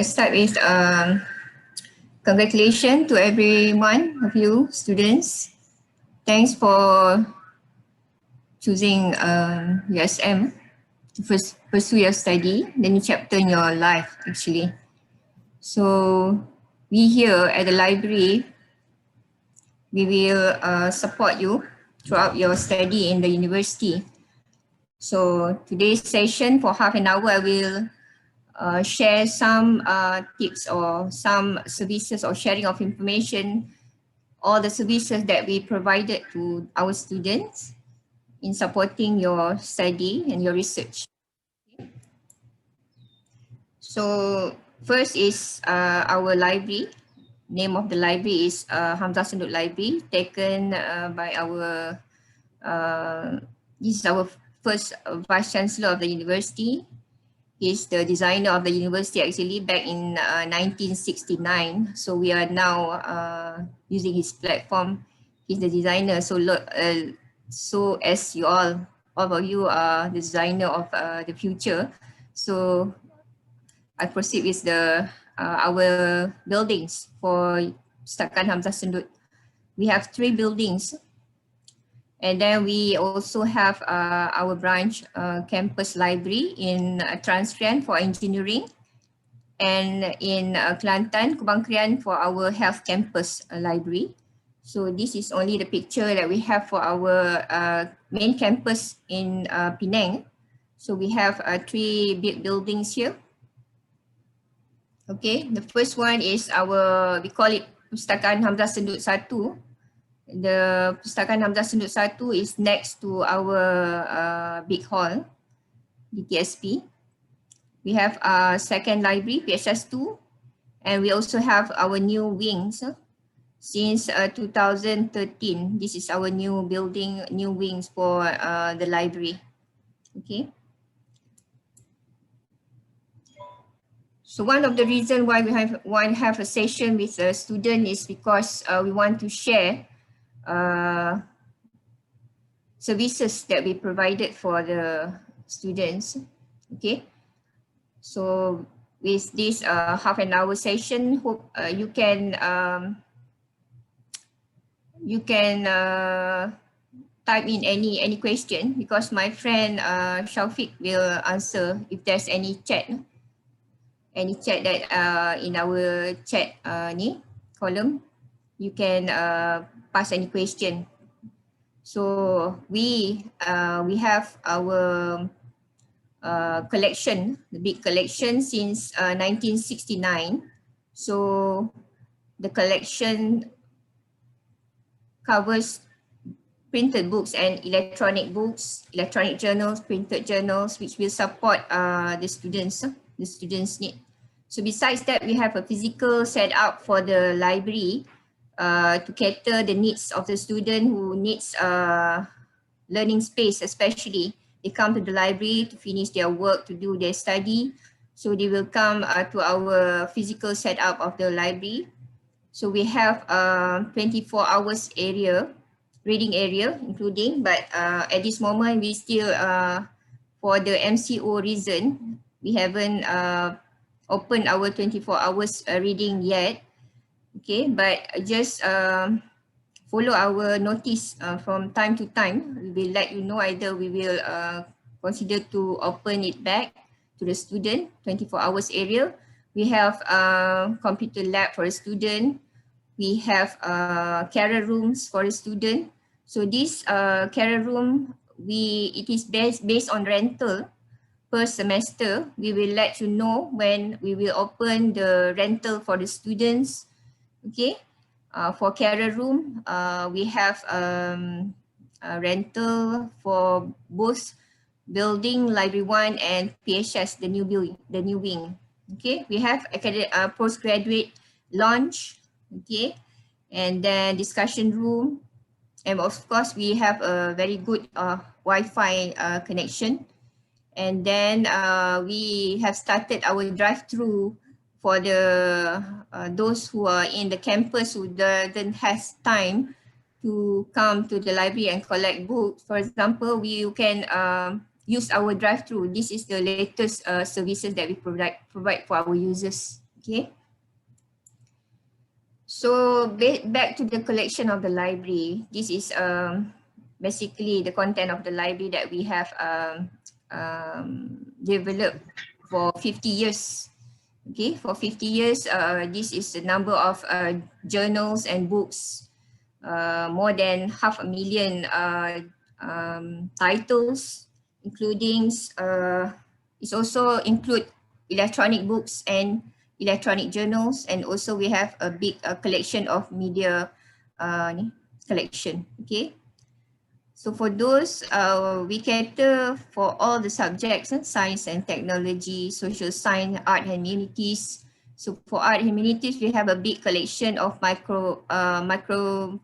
Start with congratulations to every one of you students. Thanks for choosing USM to pursue your study, the new chapter in your life actually. So we here at the library, we will support you throughout your study in the university. So today's session for half an hour, I will share some tips or some services or sharing of information, all the services that we provided to our students in supporting your study and your research. So first is our library. Name of the library is Hamzah Senduk Library, taken by our, this is our first Vice Chancellor of the university. He's the designer of the university actually back in 1969. So we are now using his platform. He's the designer. So so as you all of you are the designer of the future. So I proceed with the our buildings for Pustakaan Hamzah Senduk. We have 3 buildings. And then we also have our branch campus library in Transrian for engineering, and in Kelantan, Kubang Krian for our health campus library. So this is only the picture that we have for our main campus in Penang. So we have 3 big buildings here. Okay, the first one is our, we call it Pustakaan Hamzah Senduk 1. The Pustakaan Hamzah Senduk 1 is next to our big hall, DTSP. We have our second library, PHS 2, and we also have our new wings. Since 2013, this is our new building, new wings for the library. Okay. So one of the reasons why we have a session with a student is because we want to share services that we provided for the students. Okay, so with this half an hour session, hope you can type in any question, because my friend Shafiq will answer if there's any chat that in our chat column. You can pass any question. So we have our collection, the big collection since 1969. So the collection covers printed books and electronic books, electronic journals, printed journals, which will support the students' need. So besides that, we have a physical setup for the library to cater the needs of the student who needs learning space, especially. They come to the library to finish their work, to do their study. So they will come to our physical setup of the library. So we have 24 hours area, reading area including, but at this moment we still, for the MCO reason, we haven't opened our 24 hours reading yet. Okay, but just follow our notice from time to time. We will let you know, either we will consider to open it back to the student, 24 hours area. We have computer lab for a student. We have carer rooms for a student. So this carer room, it is based on rental per semester. We will let you know when we will open the rental for the students. Okay, for carer room, we have rental for both building Library 1 and PHS, the new wing. Okay, we have postgraduate lounge. Okay, and then discussion room, and of course we have a very good Wi-Fi connection. And then we have started our drive-through for the those who are in the campus who doesn't have time to come to the library and collect books. For example, you can use our drive-through. This is the latest services that we provide for our users. Okay. So back to the collection of the library. This is basically the content of the library that we have developed for 50 years. Okay, for 50 years, this is the number of journals and books, more than 500,000 titles, including it also include electronic books and electronic journals, and also we have a big collection of media collection. Okay, so for those, we cater for all the subjects, science and technology, social science, art and humanities. So for art and humanities, we have a big collection of microform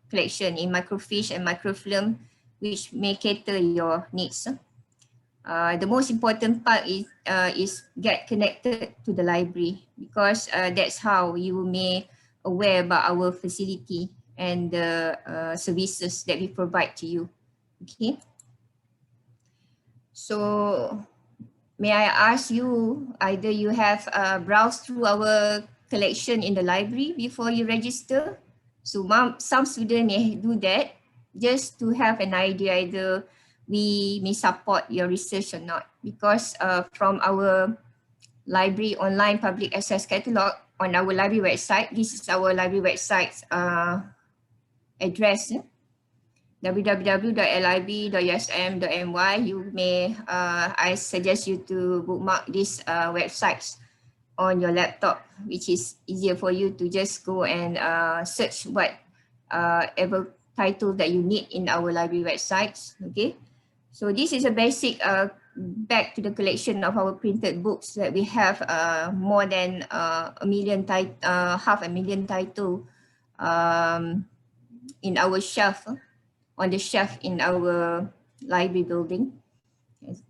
collection in microfiche and microfilm, which may cater your needs. The most important part is get connected to the library, because that's how you may aware about our facility and the services that we provide to you. Okay. So may I ask you, either you have browsed through our collection in the library before you register? So some students may do that just to have an idea either we may support your research or not, because from our library online public access catalog on our library website, this is our library website address, www.lib.usm.my. You may, I suggest you to bookmark these websites on your laptop, which is easier for you to just go and search what ever title that you need in our library websites. Okay, so this is a basic back to the collection of our printed books that we have more than 500,000 title in our shelf, on the shelf in our library building.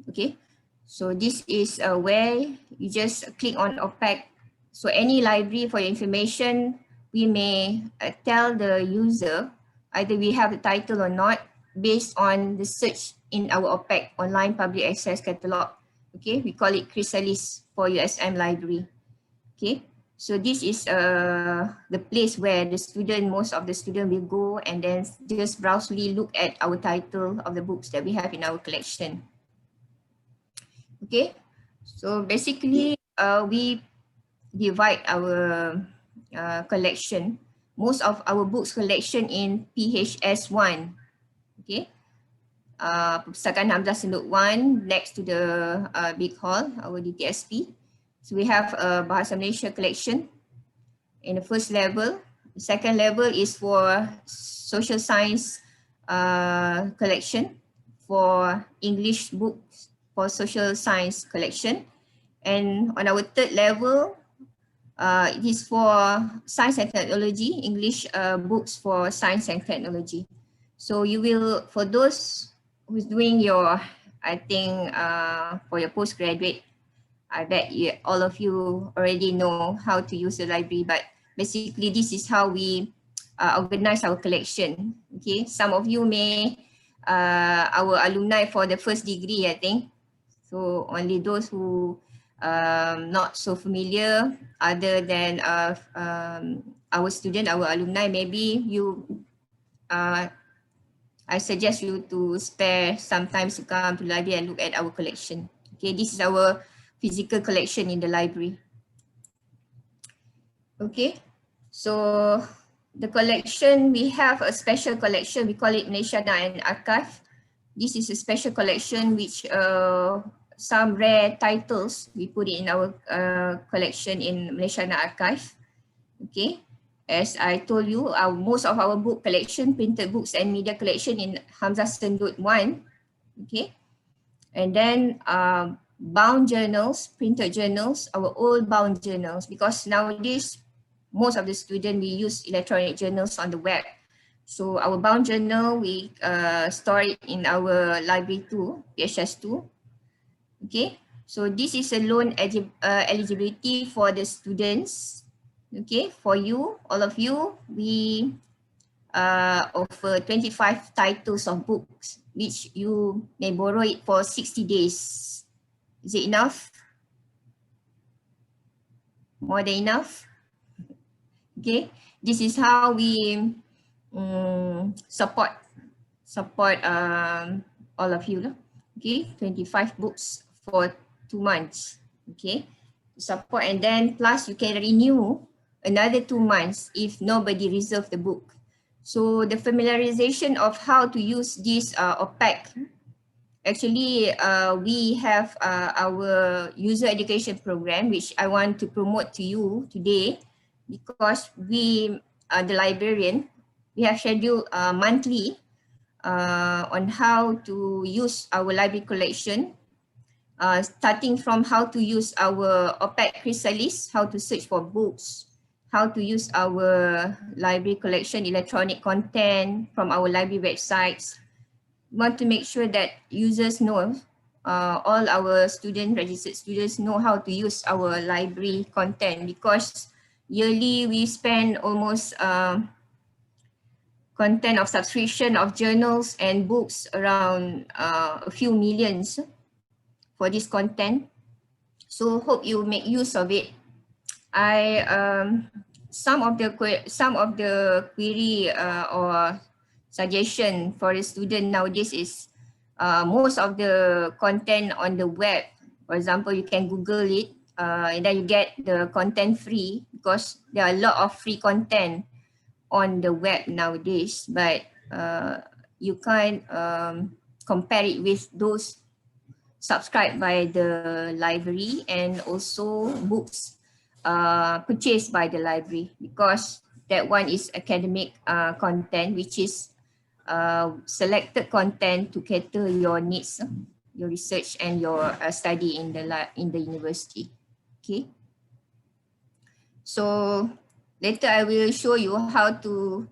Okay, so this is where you just click on OPAC. So any library, for your information, we may tell the user either we have the title or not based on the search in our OPAC, online public access catalog. Okay, we call it Chrysalis for USM library. Okay, so this is the place where the student, most of the student will go and then just browsely look at our title of the books that we have in our collection. Okay, so basically we divide our collection, most of our books collection in PHS1. Okay, Perpustakaan Hamzah Senduk 1 next to the big hall, our DTSP. So we have a Bahasa Malaysia collection in the first level. The second level is for social science collection, for English books for social science collection. And on our third level, it is for science and technology, English books for science and technology. So you will, for those who's doing your, I think for your postgraduate, I bet all of you already know how to use the library, but basically this is how we organize our collection. Okay, some of you may, our alumni for the first degree, I think. So only those who not so familiar, other than our student, our alumni, maybe you, I suggest you to spare some time to come to the library and look at our collection. Okay, this is our physical collection in the library. Okay, so the collection, we have a special collection, we call it Malaysia and Archive. This is a special collection which some rare titles we put it in our collection in Malaysia Archive. Okay, as I told you, most of our book collection, printed books and media collection in Hamzah Sendut 1. Okay, and then bound journals, printed journals, our old bound journals, because nowadays most of the students, we use electronic journals on the web. So our bound journal, we store it in our library 2, PHS 2. Okay, so this is a loan eligibility for the students. Okay, for you, all of you, we offer 25 titles of books, which you may borrow it for 60 days. Is it enough? More than enough. Okay, this is how we support all of you lah. Okay, 25 books for 2 months. Okay, support, and then plus you can renew another 2 months if nobody reserve the book. So the familiarization of how to use this OPAC, actually we have our user education program, which I want to promote to you today, because we, the librarian, we have scheduled monthly on how to use our library collection, starting from how to use our OPAC Chrysalis, how to search for books, how to use our library collection, electronic content from our library websites. We want to make sure that users know, all our registered students know how to use our library content, because yearly we spend almost content of subscription of journals and books around a few millions for this content. So hope you make use of it. Some of the query or suggestion for the student nowadays is most of the content on the web. For example, you can Google it and then you get the content free, because there are a lot of free content on the web nowadays, but you can't compare it with those subscribed by the library and also books purchased by the library, because that one is academic content, which is selected content to cater your needs, your research and your study in the university. Okay, so later I will show you how to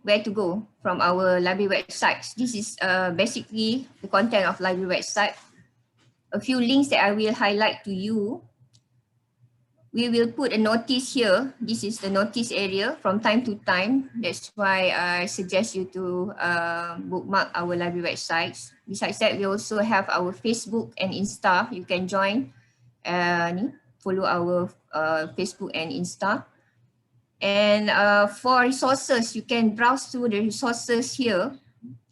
where to go from our library websites. This is basically the content of library website. A few links that I will highlight to you. We will put a notice here. This is the notice area from time to time. That's why I suggest you to bookmark our library websites. Besides that, we also have our Facebook and Insta. You can join, follow our Facebook and Insta. And for resources, you can browse through the resources here.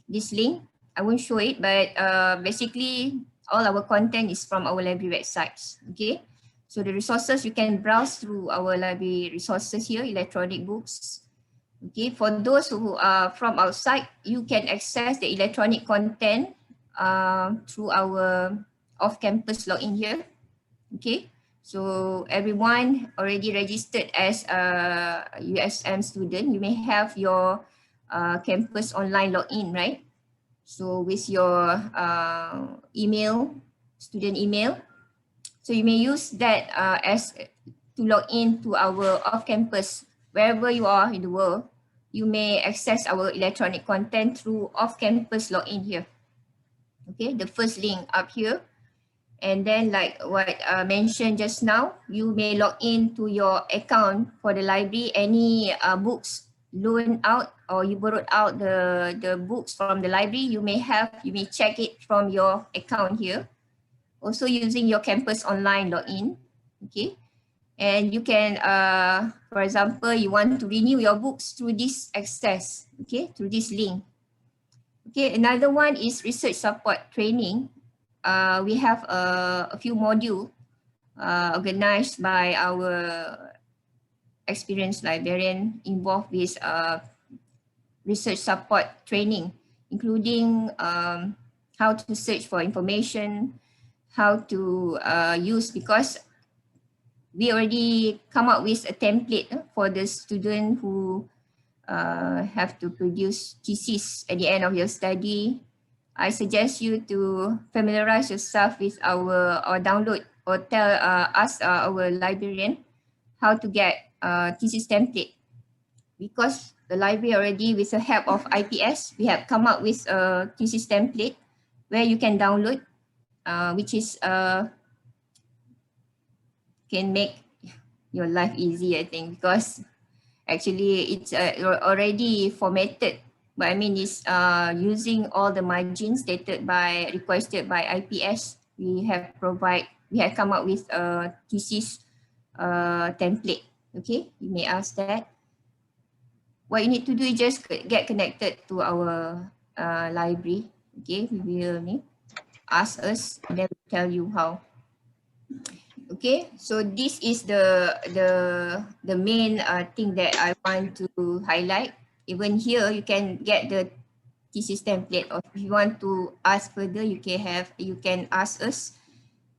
This link, I won't show it, but basically all our content is from our library websites. Okay, so the resources you can browse through our library resources here, electronic books. Okay, for those who are from outside, you can access the electronic content through our off-campus login here. Okay, so everyone already registered as a USM student, you may have your campus online login, right? So with your email, student email, so you may use that as to log in to our off-campus. Wherever you are in the world, you may access our electronic content through off-campus login here. Okay, the first link up here. And then like what I mentioned just now, you may log in to your account for the library. Any books loaned out or you borrowed out the books from the library, you may check it from your account here. Also using your campus online login. Okay, and you can, for example, you want to renew your books through this access, okay, through this link. Okay, another one is research support training. We have a few modules organized by our experienced librarian involved with research support training, including how to search for information, how to use, because we already come up with a template for the student who have to produce thesis at the end of your study. I suggest you to familiarize yourself with our or download or tell us our librarian how to get thesis template, because the library already, with the help of IPS, we have come up with a thesis template where you can download, which is can make your life easy, I think, because actually it's already formatted, but I mean it's using all the margins requested by IPS. We have provide we have come up with a thesis template. Okay, you may ask that. What you need to do is just get connected to our library. Okay, we will ask us, and then we'll tell you how. Okay, so this is the main thing that I want to highlight. Even here, you can get the thesis template, or if you want to ask further, you can ask us.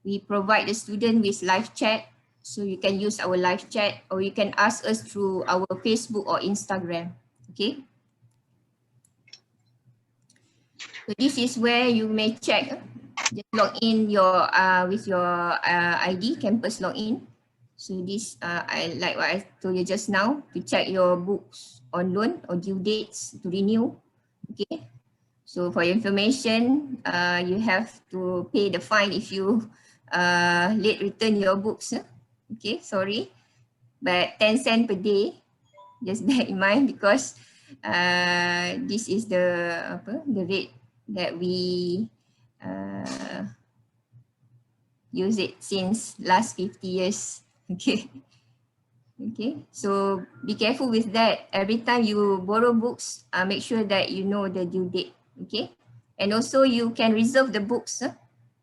We provide the student with live chat, so you can use our live chat, or you can ask us through our Facebook or Instagram. Okay, so this is where you may check. Just log in with your ID, campus login. So this I like what I told you just now, to check your books on loan or due dates to renew. Okay, so for your information, you have to pay the fine if you late return your books. Okay, sorry, but 10 cents per day. Just bear in mind, because this is the rate that we use it since last 50 years. Okay. Okay, so be careful with that. Every time you borrow books, make sure that you know the due date. Okay, and also you can reserve the books.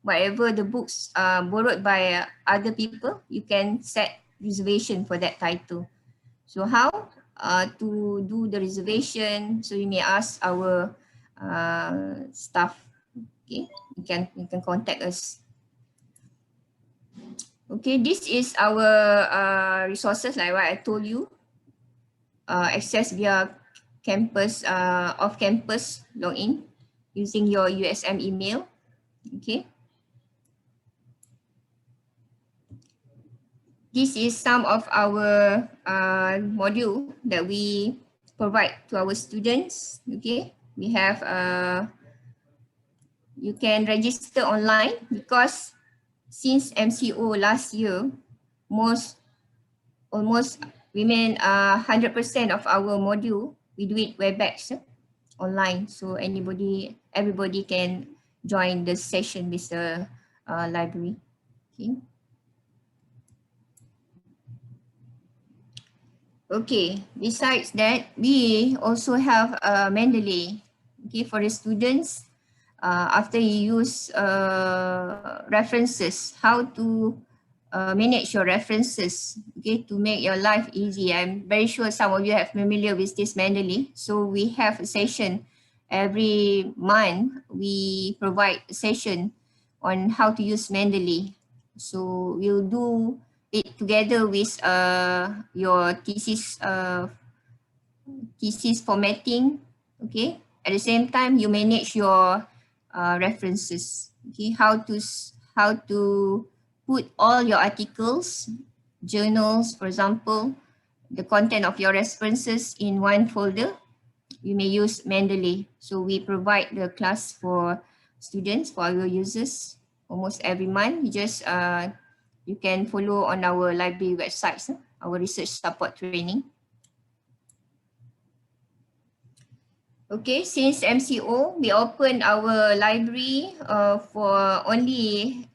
Whatever the books borrowed by other people, you can set reservation for that title. So how to do the reservation? So you may ask our staff. Okay, you can contact us. Okay, this is our resources, like what I told you. Access via campus, off-campus login using your USM email. Okay. This is some of our module that we provide to our students. Okay. We have, you can register online, because since MCO last year, almost 100% of our module, we do it WebEx online. So everybody can join the session with the library. Okay. Okay, besides that, we also have a Mendeley. Okay, for the students, after you use references, how to manage your references, okay, to make your life easy. I'm very sure some of you are familiar with this Mendeley. So we have a session every month. We provide a session on how to use Mendeley. So we'll do it together with your thesis formatting. Okay, at the same time you manage your references. Okay, how to put all your articles, journals, for example, the content of your references in one folder. You may use Mendeley. So we provide the class for students, for our users, almost every month. You can follow on our library websites, our research support training. Okay, since MCO, we open our library for only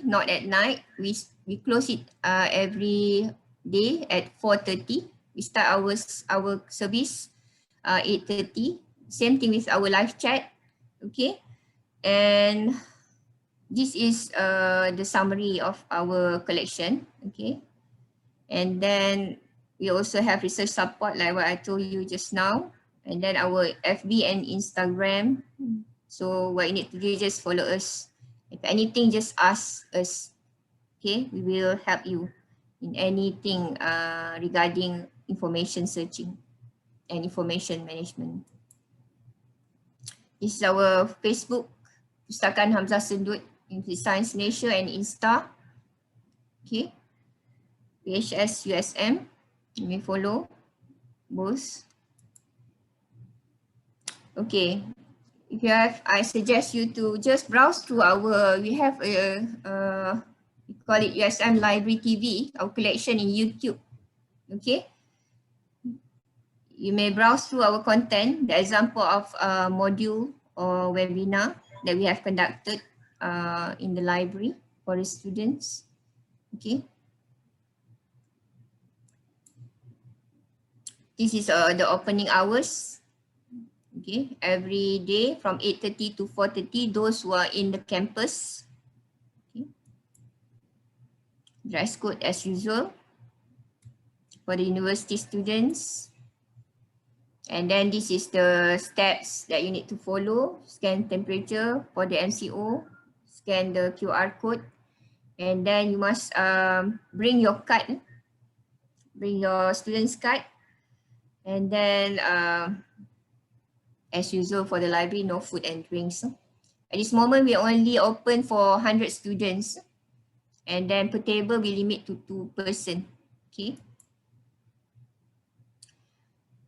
not at night. We close it every day at 4:30. We start our service 8:30. Same thing with our live chat. Okay, and this is the summary of our collection. Okay, and then we also have research support, like what I told you just now. And then our FB and Instagram. So what you need to do is just follow us. If anything, just ask us. Okay, we will help you in anything regarding information searching and information management. This is our Facebook, Pustakaan Hamzah Sendut, Science Malaysia, and Insta. Okay, PHS USM. You may follow both. Okay, if you have, I suggest you to just browse through we have we call it USM Library TV, our collection in YouTube. Okay, you may browse through our content, the example of module or webinar that we have conducted in the library. for the students. Okay. This is the opening hours. Okay, every day from 8:30 to 4:30, those who are in the campus. Okay. Dress code as usual for the university students. And then this is the steps that you need to follow. Scan temperature for the MCO, scan the QR code, and then you must bring your card, bring your student's card, and then as usual for the library, no food and drinks. At this moment, we are only open for 100 students, and then per table we limit to 2 person. Okay.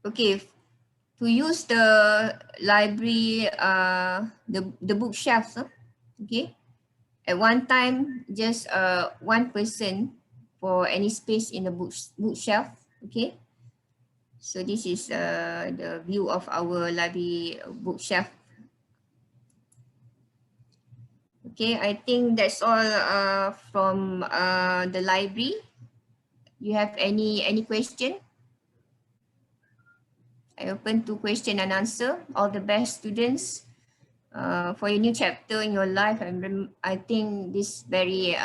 Okay. To use the library, the bookshelves. Okay. At one time, just one person for any space in the bookshelf. Okay. So this is the view of our library bookshelf. Okay, I think that's all from the library. You have any question? I open to question and answer. All the best, students, for your new chapter in your life. I think this very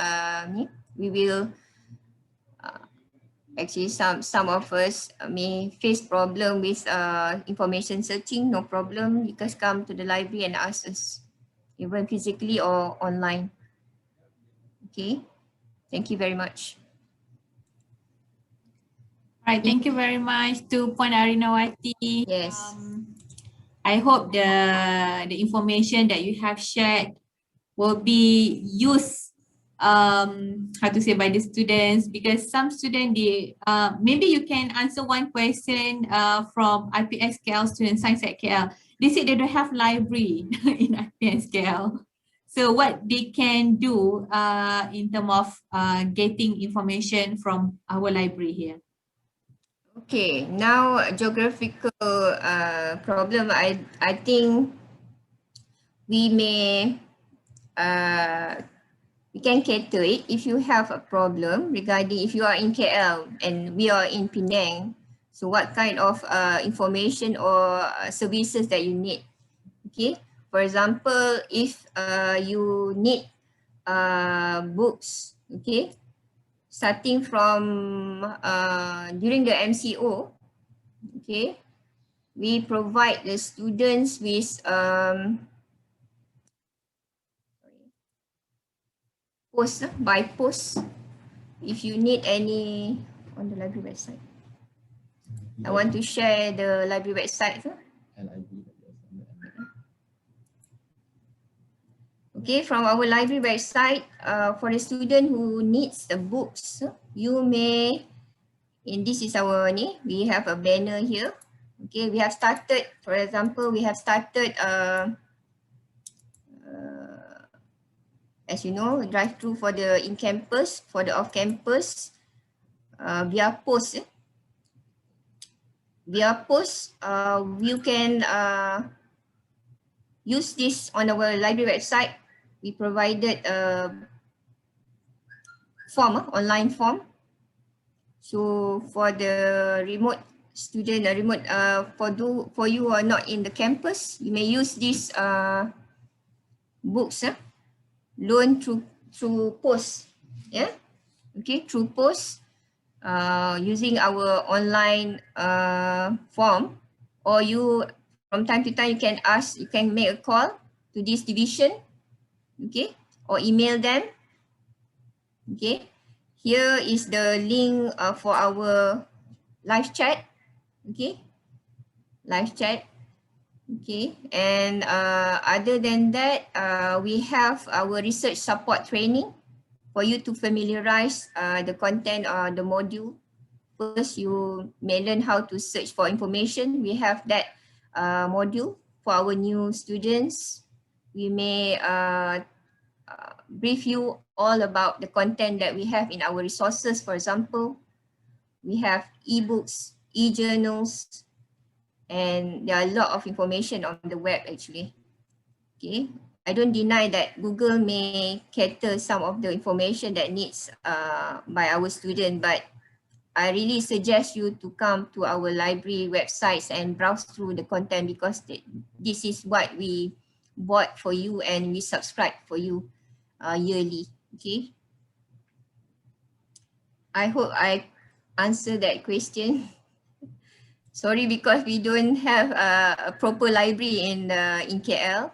we will actually some of us may face problem with information searching. No problem. You guys come to the library and ask us, even physically or online. Okay. Thank you very much. Right, thank you very much to Puan Arinawati. Yes. I hope the information that you have shared will be used how to say by the students, because some students they maybe you can answer one question from IPS KL student science at KL. They said they don't have library in IPS KL. So what they can do in terms of getting information from our library here? Okay, now geographical problem. I think we may we can cater it. If you have a problem regarding if you are in KL and we are in Penang, so what kind of information or services that you need? Okay, for example, if you need books, okay, starting from during the MCO, okay, we provide the students with post by post. If you need any on the library website, I want to share the library website. Okay, from our library website, for the student who needs the books, you may, and this is our we have a banner here. Okay, we have started, for example, we have started as you know, drive-through for the in-campus, for the off-campus, via post. Via post, you can use this on our library website. We provided a form, online form. So for the remote student, remote for you who are not in the campus, you may use this books, loan through post, yeah, okay, through post, using our online form, or you from time to time you can ask, you can make a call to this division, okay, or email them. Okay, here is the link for our live chat. Okay, live chat. Okay, and other than that, we have our research support training for you to familiarize the content or the module. First, you may learn how to search for information. We have that module for our new students. We may brief you all about the content that we have in our resources. For example, we have ebooks, e-journals, and there are a lot of information on the web actually. Okay, I don't deny that Google may cater some of the information that needs by our student, but I really suggest you to come to our library websites and browse through the content, because this is what we bought for you and we subscribe for you yearly. Okay. I hope I answered that question. Sorry, because we don't have a proper library in KL.